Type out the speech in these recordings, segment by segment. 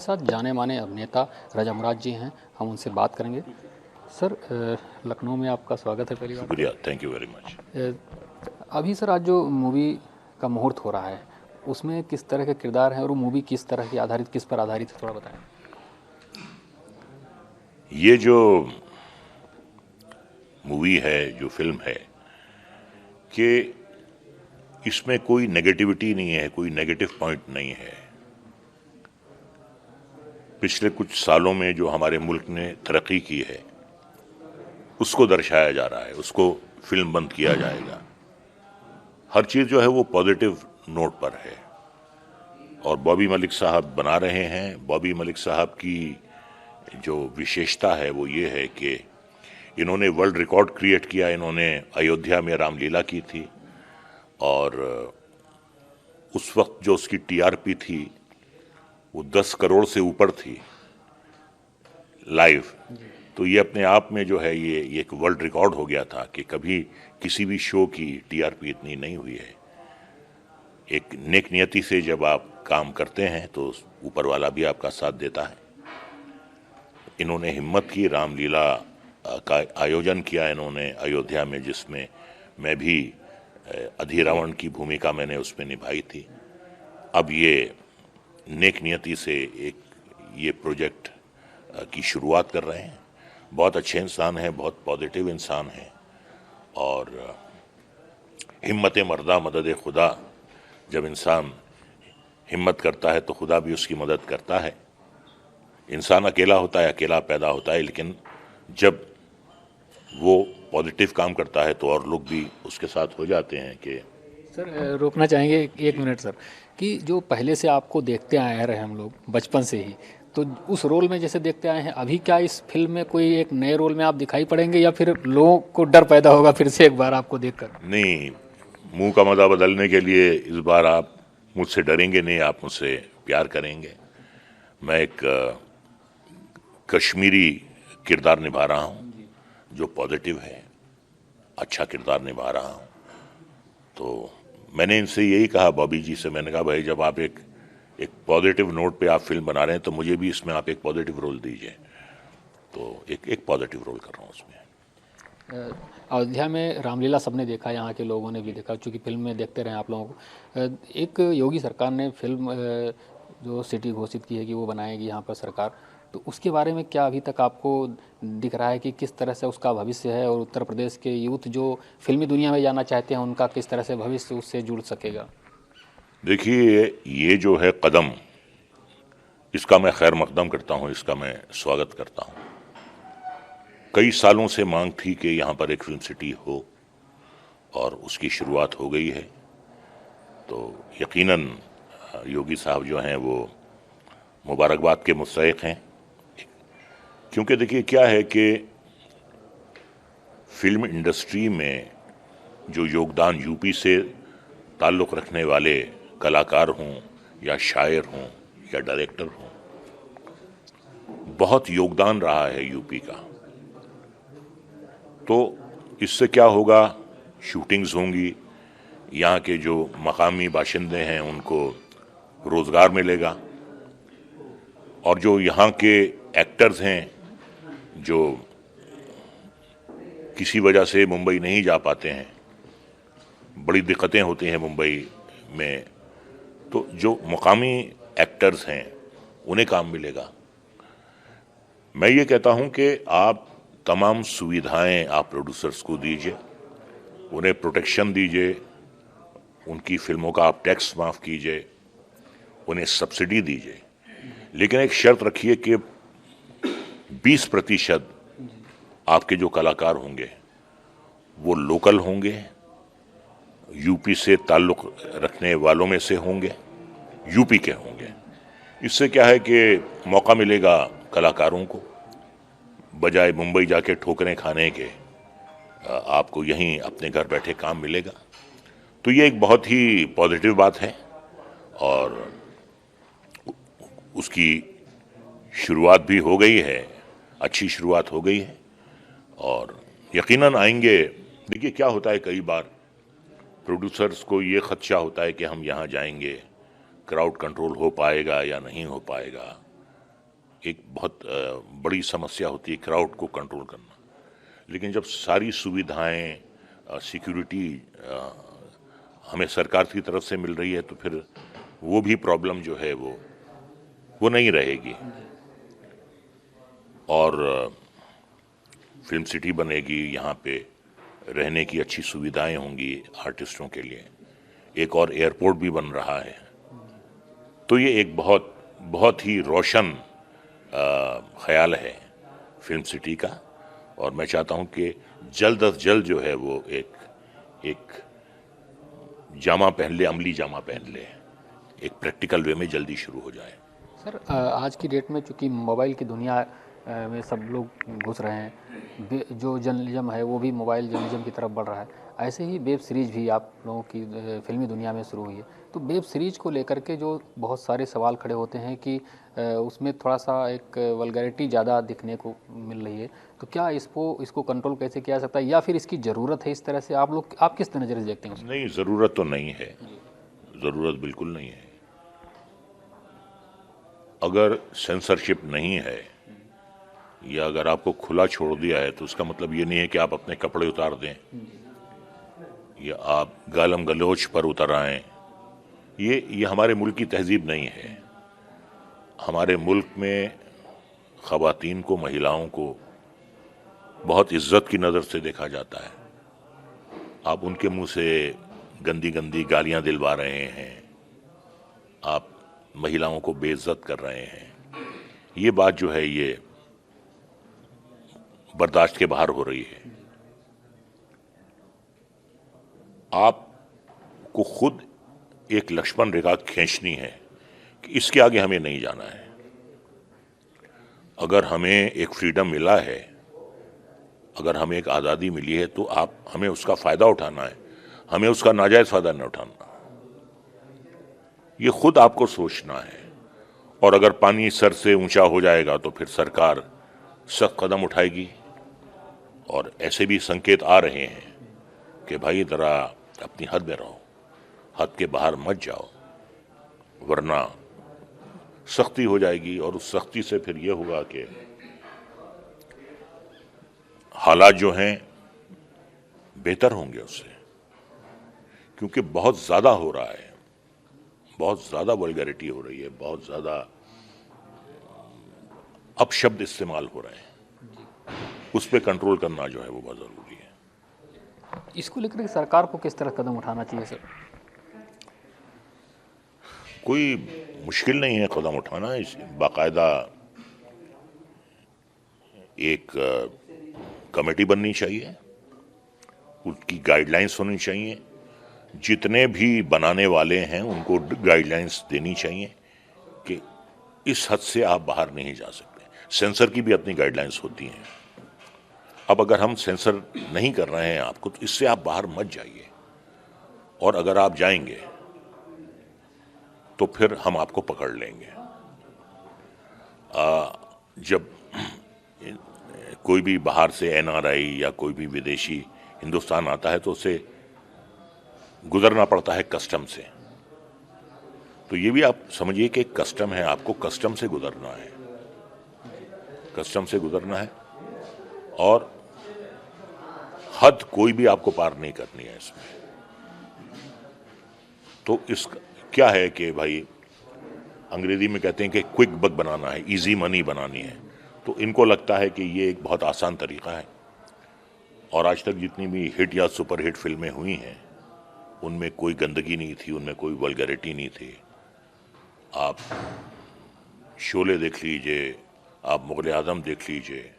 साथ जाने माने अभिनेता राजा मुराद जी हैं, हम उनसे बात करेंगे। सर, लखनऊ में आपका स्वागत है। पहली बात शुक्रिया, थैंक यू वेरी मच। अभी सर आज जो मूवी का मुहूर्त हो रहा है उसमें किस तरह के किरदार हैं और वो मूवी किस तरह की आधारित, किस पर आधारित है, थोड़ा बताएं। ये जो मूवी है, जो फिल्म है, कि इसमें कोई नेगेटिविटी नहीं है, कोई नेगेटिव पॉइंट नहीं है। पिछले कुछ सालों में जो हमारे मुल्क ने तरक्की की है उसको दर्शाया जा रहा है, उसको फिल्म बंद किया जाएगा। हर चीज जो है वो पॉजिटिव नोट पर है और बॉबी मलिक साहब बना रहे हैं। बॉबी मलिक साहब की जो विशेषता है वो ये है कि इन्होंने वर्ल्ड रिकॉर्ड क्रिएट किया। इन्होंने अयोध्या में रामलीला की थी और उस वक्त जो उसकी टीआरपी थी वो 10 करोड़ से ऊपर थी लाइव। तो ये अपने आप में जो है ये एक वर्ल्ड रिकॉर्ड हो गया था कि कभी किसी भी शो की टीआरपी इतनी नहीं हुई है। एक नेक नियति से जब आप काम करते हैं तो ऊपर वाला भी आपका साथ देता है। इन्होंने हिम्मत की, रामलीला का आयोजन किया इन्होंने अयोध्या में, जिसमें मैं भी अधिरावण की भूमिका मैंने उसमें निभाई थी। अब ये नेक नियति से एक ये प्रोजेक्ट की शुरुआत कर रहे हैं। बहुत अच्छे इंसान हैं, बहुत पॉजिटिव इंसान हैं और हिम्मत मर्दा मदद खुदा। जब इंसान हिम्मत करता है तो खुदा भी उसकी मदद करता है। इंसान अकेला होता है, अकेला पैदा होता है, लेकिन जब वो पॉजिटिव काम करता है तो और लोग भी उसके साथ हो जाते हैं। कि सर, रोकना चाहेंगे एक मिनट सर, कि जो पहले से आपको देखते आए रहे हम लोग बचपन से ही, तो उस रोल में जैसे देखते आए हैं, अभी क्या इस फिल्म में कोई एक नए रोल में आप दिखाई पड़ेंगे या फिर लोगों को डर पैदा होगा फिर से एक बार आपको देखकर? नहीं, मुंह का मजा बदलने के लिए इस बार आप मुझसे डरेंगे नहीं, आप मुझसे प्यार करेंगे। मैं एक कश्मीरी किरदार निभा रहा हूँ जो पॉजिटिव है, अच्छा किरदार निभा रहा हूँ। तो मैंने इनसे यही कहा, बॉबी जी से, मैंने कहा भाई जब आप एक पॉजिटिव नोट पे आप फिल्म बना रहे हैं तो मुझे भी इसमें आप एक पॉजिटिव रोल दीजिए। तो एक पॉजिटिव रोल कर रहा हूँ उसमें। अयोध्या में रामलीला सबने देखा, यहाँ के लोगों ने भी देखा, क्योंकि फिल्म में देखते रहे आप लोगों को। एक योगी सरकार ने फिल्म जो सिटी घोषित की है कि वो बनाएगी यहाँ पर सरकार, तो उसके बारे में क्या अभी तक आपको दिख रहा है कि किस तरह से उसका भविष्य है, और उत्तर प्रदेश के यूथ जो फिल्मी दुनिया में जाना चाहते हैं उनका किस तरह से भविष्य उससे जुड़ सकेगा? देखिए, ये जो है कदम, इसका मैं खैर मकदम करता हूँ, इसका मैं स्वागत करता हूँ। कई सालों से मांग थी कि यहाँ पर एक फिल्म सिटी हो और उसकी शुरुआत हो गई है। तो यकीनन योगी साहब जो हैं वो मुबारकबाद के मुस्तहिक हैं, क्योंकि देखिए क्या है कि फिल्म इंडस्ट्री में जो योगदान यूपी से ताल्लुक़ रखने वाले कलाकार हों या शायर हों या डायरेक्टर हों, बहुत योगदान रहा है यूपी का। तो इससे क्या होगा, शूटिंग्स होंगी, यहाँ के जो मकामी बाशिंदे हैं उनको रोज़गार मिलेगा, और जो यहाँ के एक्टर्स हैं जो किसी वजह से मुंबई नहीं जा पाते हैं, बड़ी दिक्कतें होती हैं मुंबई में, तो जो मुकामी एक्टर्स हैं उन्हें काम मिलेगा। मैं ये कहता हूं कि आप तमाम सुविधाएं आप प्रोड्यूसर्स को दीजिए, उन्हें प्रोटेक्शन दीजिए, उनकी फिल्मों का आप टैक्स माफ़ कीजिए, उन्हें सब्सिडी दीजिए, लेकिन एक शर्त रखिए कि 20% आपके जो कलाकार होंगे वो लोकल होंगे, यूपी से ताल्लुक़ रखने वालों में से होंगे, यूपी के होंगे। इससे क्या है कि मौका मिलेगा कलाकारों को, बजाय मुंबई जाके ठोकरें खाने के आपको यहीं अपने घर बैठे काम मिलेगा। तो ये एक बहुत ही पॉजिटिव बात है और उसकी शुरुआत भी हो गई है, अच्छी शुरुआत हो गई है और यकीनन आएंगे। देखिए क्या होता है, कई बार प्रोड्यूसर्स को ये खदशा होता है कि हम यहाँ जाएंगे, क्राउड कंट्रोल हो पाएगा या नहीं हो पाएगा, एक बहुत बड़ी समस्या होती है क्राउड को कंट्रोल करना। लेकिन जब सारी सुविधाएं, सिक्योरिटी हमें सरकार की तरफ से मिल रही है तो फिर वो भी प्रॉब्लम जो है वो नहीं रहेगी। और फिल्म सिटी बनेगी, यहाँ पे रहने की अच्छी सुविधाएं होंगी आर्टिस्टों के लिए। एक और एयरपोर्ट भी बन रहा है। तो ये एक बहुत बहुत ही रोशन ख्याल है फिल्म सिटी का। और मैं चाहता हूँ कि जल्द अज जल्द जो है वो एक जामा पहन ले, अमली जामा पहन ले, एक प्रैक्टिकल वे में जल्दी शुरू हो जाए। सर आज की डेट में चूंकि मोबाइल की दुनिया में सब लोग घुस रहे हैं, जो जर्नलिज्म है वो भी मोबाइल जर्नलिज्म की तरफ बढ़ रहा है। ऐसे ही वेब सीरीज़ भी आप लोगों की फिल्मी दुनिया में शुरू हुई है। तो वेब सीरीज़ को लेकर के जो बहुत सारे सवाल खड़े होते हैं कि उसमें थोड़ा सा एक वल्गैरिटी ज़्यादा दिखने को मिल रही है। तो क्या इसको कंट्रोल कैसे किया जा सकता है, या फिर इसकी ज़रूरत है? इस तरह से आप किस नज़र से देखते हैं उसको? नहीं, ज़रूरत तो नहीं है, ज़रूरत बिल्कुल नहीं है। अगर सेंसरशिप नहीं है या अगर आपको खुला छोड़ दिया है तो उसका मतलब ये नहीं है कि आप अपने कपड़े उतार दें या आप गालम गलोच पर उतर आएं। ये हमारे मुल्क की तहजीब नहीं है। हमारे मुल्क में ख़वातीन को, महिलाओं को बहुत इज्जत की नज़र से देखा जाता है। आप उनके मुंह से गंदी गंदी गालियां दिलवा रहे हैं, आप महिलाओं को बेइज्जत कर रहे हैं। ये बात जो है ये बर्दाश्त के बाहर हो रही है। आपको खुद एक लक्ष्मण रेखा खींचनी है कि इसके आगे हमें नहीं जाना है। अगर हमें एक फ्रीडम मिला है, अगर हमें एक आज़ादी मिली है, तो हमें उसका फ़ायदा उठाना है, हमें उसका नाजायज़ फ़ायदा नहीं उठाना। ये खुद आपको सोचना है। और अगर पानी सर से ऊंचा हो जाएगा तो फिर सरकार सख्त कदम उठाएगी। और ऐसे भी संकेत आ रहे हैं कि भाई ज़रा अपनी हद में रहो, हद के बाहर मत जाओ, वरना सख्ती हो जाएगी। और उस सख्ती से फिर यह होगा कि हालात जो हैं बेहतर होंगे उससे, क्योंकि बहुत ज़्यादा हो रहा है, बहुत ज़्यादा वल्गैरिटी हो रही है, बहुत ज़्यादा अपशब्द इस्तेमाल हो रहे हैं। उस पर कंट्रोल करना जो है वो बहुत ज़रूरी है। इसको लेकर सरकार को किस तरह कदम उठाना चाहिए सर? कोई मुश्किल नहीं है कदम उठाना। इस बाकायदा एक कमेटी बननी चाहिए, उसकी गाइडलाइंस होनी चाहिए। जितने भी बनाने वाले हैं उनको गाइडलाइंस देनी चाहिए कि इस हद से आप बाहर नहीं जा सकते। सेंसर की भी अपनी गाइडलाइंस होती हैं। अब अगर हम सेंसर नहीं कर रहे हैं आपको, तो इससे आप बाहर मत जाइए। और अगर आप जाएंगे तो फिर हम आपको पकड़ लेंगे। जब कोई भी बाहर से एनआरआई या कोई भी विदेशी हिंदुस्तान आता है तो उसे गुजरना पड़ता है कस्टम से। तो ये भी आप समझिए कि कस्टम है, आपको कस्टम से गुजरना है, कस्टम से गुजरना है। और हद कोई भी आपको पार नहीं करनी है इसमें। तो इस क्या है कि भाई अंग्रेजी में कहते हैं कि क्विक बक बनाना है, इजी मनी बनानी है। तो इनको लगता है कि ये एक बहुत आसान तरीका है। और आज तक जितनी भी हिट या सुपर हिट फिल्में हुई हैं उनमें कोई गंदगी नहीं थी, उनमें कोई वल्गैरिटी नहीं थी। आप शोले देख लीजिए, आप मुग़ल आज़म देख लीजिए,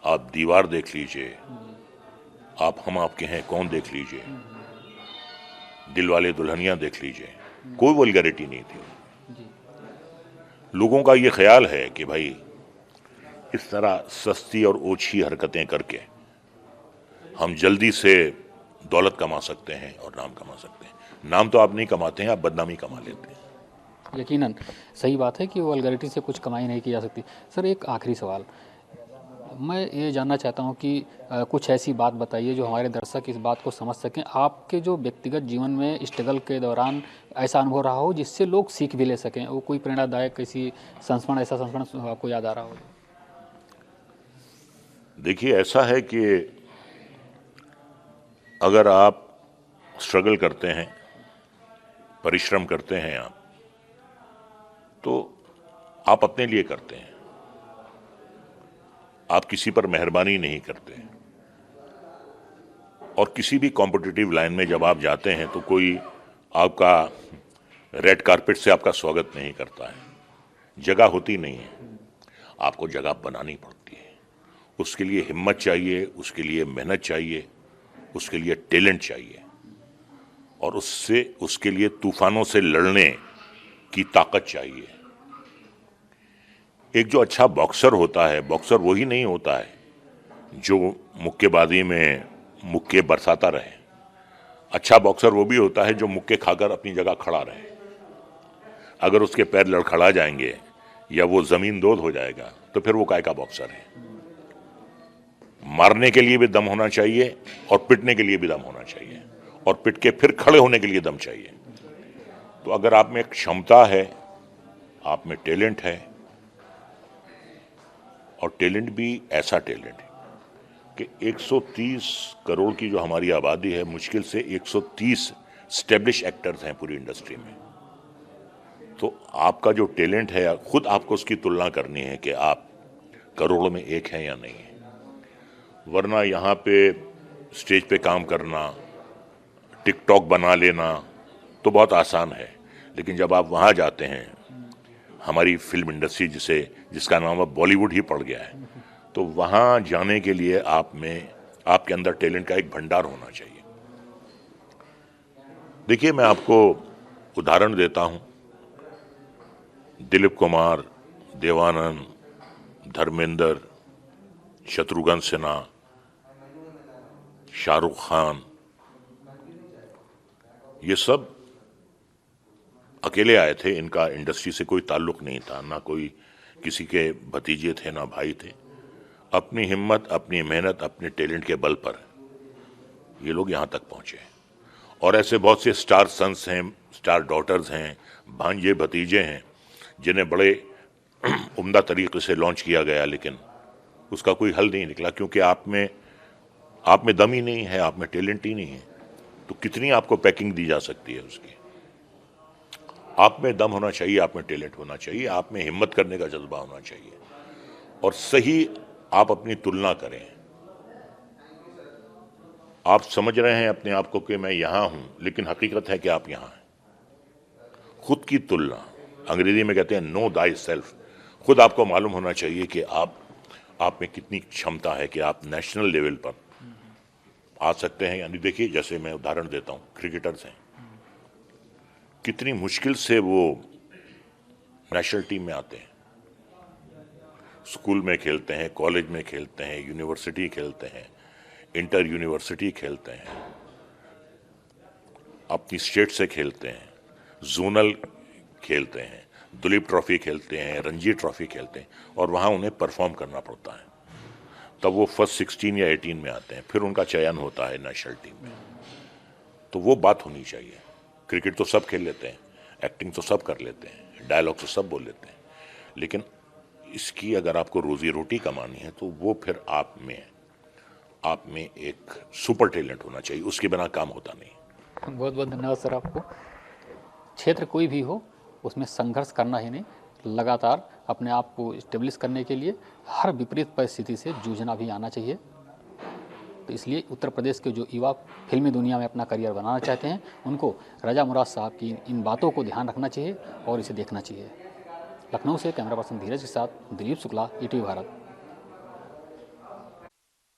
आप दीवार देख लीजिए, आप हम आपके हैं कौन देख लीजिए, दिलवाले दुल्हनिया देख लीजिए, कोई वल्गैरिटी नहीं थी। लोगों का ये ख्याल है कि भाई इस तरह सस्ती और ओछी हरकतें करके हम जल्दी से दौलत कमा सकते हैं और नाम कमा सकते हैं। नाम तो आप नहीं कमाते हैं, आप बदनामी कमा लेते हैं। यकीनन सही बात है कि वल्गैरिटी से कुछ कमाई नहीं की जा सकती। सर एक आखिरी सवाल, मैं ये जानना चाहता हूँ कि कुछ ऐसी बात बताइए जो हमारे दर्शक इस बात को समझ सकें। आपके जो व्यक्तिगत जीवन में स्ट्रगल के दौरान ऐसा अनुभव रहा हो जिससे लोग सीख भी ले सकें, वो कोई प्रेरणादायक किसी संस्मरण, ऐसा संस्मरण आपको याद आ रहा हो? देखिए, ऐसा है कि अगर आप स्ट्रगल करते हैं, परिश्रम करते हैं आप, तो आप अपने लिए करते हैं, आप किसी पर मेहरबानी नहीं करते। और किसी भी कॉम्पिटिटिव लाइन में जब आप जाते हैं तो कोई आपका रेड कारपेट से आपका स्वागत नहीं करता है, जगह होती नहीं है, आपको जगह बनानी पड़ती है। उसके लिए हिम्मत चाहिए, उसके लिए मेहनत चाहिए, उसके लिए टैलेंट चाहिए, और उसके लिए तूफानों से लड़ने की ताकत चाहिए। एक जो अच्छा बॉक्सर होता है, बॉक्सर वही नहीं होता है जो मुक्केबाजी में मुक्के बरसाता रहे। अच्छा बॉक्सर वो भी होता है जो मुक्के खाकर अपनी जगह खड़ा रहे। अगर उसके पैर लड़खड़ा जाएंगे या वो जमीन दोद हो जाएगा तो फिर वो काय का बॉक्सर है। मारने के लिए भी दम होना चाहिए और पिटने के लिए भी दम होना चाहिए, और पिट के फिर खड़े होने के लिए दम चाहिए। तो अगर आप में एक क्षमता है, आप में टैलेंट है, और टैलेंट भी ऐसा टैलेंट है कि 130 करोड़ की जो हमारी आबादी है, मुश्किल से 130 स्टैब्लिश एक्टर्स हैं पूरी इंडस्ट्री में। तो आपका जो टैलेंट है, खुद आपको उसकी तुलना करनी है कि आप करोड़ों में एक हैं या नहीं है। वरना यहाँ पे स्टेज पे काम करना, टिकटॉक बना लेना तो बहुत आसान है, लेकिन जब आप वहाँ जाते हैं, हमारी फिल्म इंडस्ट्री जिसका नाम अब बॉलीवुड ही पड़ गया है, तो वहाँ जाने के लिए आपके अंदर टैलेंट का एक भंडार होना चाहिए। देखिए, मैं आपको उदाहरण देता हूँ। दिलीप कुमार, देवानंद, धर्मेंद्र, शत्रुघ्न सिन्हा, शाहरुख खान, ये सब अकेले आए थे। इनका इंडस्ट्री से कोई ताल्लुक नहीं था, ना कोई किसी के भतीजे थे ना भाई थे। अपनी हिम्मत, अपनी मेहनत, अपने टैलेंट के बल पर ये लोग यहाँ तक पहुंचे। और ऐसे बहुत से स्टार सन्स हैं, स्टार डॉटर्स हैं, भांजे भतीजे हैं, जिन्हें बड़े उम्दा तरीके से लॉन्च किया गया, लेकिन उसका कोई हल नहीं निकला, क्योंकि आप में दम ही नहीं है, आप में टैलेंट ही नहीं है। तो कितनी आपको पैकिंग दी जा सकती है उसकी? आप में दम होना चाहिए, आप में टैलेंट होना चाहिए, आप में हिम्मत करने का जज्बा होना चाहिए, और सही आप अपनी तुलना करें। आप समझ रहे हैं अपने आप को कि मैं यहां हूं, लेकिन हकीकत है कि आप यहां हैं। खुद की तुलना, अंग्रेजी में कहते हैं नो दाई सेल्फ। खुद आपको मालूम होना चाहिए कि आप में कितनी क्षमता है कि आप नेशनल लेवल पर आ सकते हैं। यानी देखिए, जैसे मैं उदाहरण देता हूं, क्रिकेटर्स हैं, कितनी मुश्किल से वो नेशनल टीम में आते हैं। स्कूल में खेलते हैं, कॉलेज में खेलते हैं, यूनिवर्सिटी खेलते हैं, इंटर यूनिवर्सिटी खेलते हैं, अपनी स्टेट से खेलते हैं, जोनल खेलते हैं, दुलीप ट्रॉफी खेलते हैं, रणजी ट्रॉफी खेलते हैं, और वहाँ उन्हें परफॉर्म करना पड़ता है। तब वो फर्स्ट 16 या 18 में आते हैं, फिर उनका चयन होता है नेशनल टीम में। तो वो बात होनी चाहिए। क्रिकेट तो सब खेल लेते हैं, एक्टिंग तो सब कर लेते हैं, डायलॉग तो सब बोल लेते हैं, लेकिन इसकी अगर आपको रोजी रोटी कमानी है तो वो फिर आप में एक सुपर टैलेंट होना चाहिए, उसके बिना काम होता नहीं। बहुत बहुत धन्यवाद सर आपको। क्षेत्र कोई भी हो, उसमें संघर्ष करना ही नहीं, लगातार अपने आप को स्टेब्लिश करने के लिए हर विपरीत परिस्थिति से जूझना भी आना चाहिए। तो इसलिए उत्तर प्रदेश के जो युवा फिल्मी दुनिया में अपना करियर बनाना चाहते हैं, उनको रजा मुराद साहब की इन बातों को ध्यान रखना चाहिए और इसे देखना चाहिए। लखनऊ से कैमरा पर्सन धीरज के साथ दिलीप शुक्ला, ईटीवी भारत।